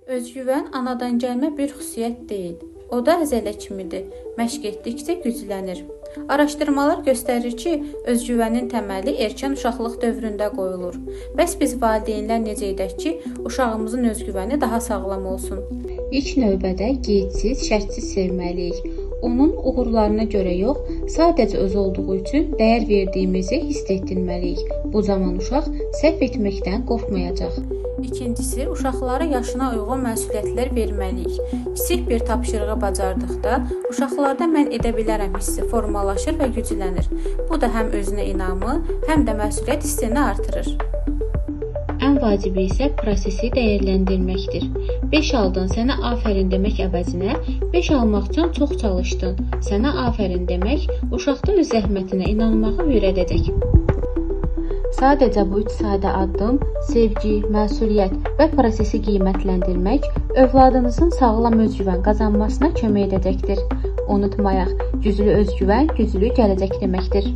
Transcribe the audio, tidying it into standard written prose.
Özgüvən anadan gəlmə bir xüsusiyyət deyil. O da əzələ kimidir. Məşq etdikcə güclənir. Araşdırmalar göstərir ki, özgüvənin təməli erkən uşaqlıq dövründə qoyulur. Bəs biz valideynlər necə edək ki, uşağımızın özgüvəni daha sağlam olsun? İlk növbədə qeydsiz, şərtsiz sevməliyik. Onun uğurlarına görə yox, sadəcə öz olduğu üçün dəyər verdiyimizi hiss etdirməliyik. Bu zaman uşaq səhv etməkdən qorxmayacaq. İkincisi, uşaqlara yaşına uyğun məsuliyyətlər verməliyik. Kiçik bir tapşırığı bacardıqda, uşaqlarda mən edə bilərəm hissi formalaşır və güclənir. Bu da həm özünə inamı, həm də məsuliyyət hissini artırır. Ən vacibi isə prosesi dəyərləndirməkdir. 5 aldın, sənə afərin demək əvəzinə 5 almaq üçün çox çalışdın. Sənə afərin demək uşaqda öz zəhmətinə inanmağı öyrədəcək. Sadəcə bu 3 sadə addım sevgi, məsuliyyət və prosesi qiymətləndirmək övladınızın sağlam özgüvən qazanmasına kömək edəcəkdir. Unutmayaq, güclü özgüvən güclü gələcək deməkdir.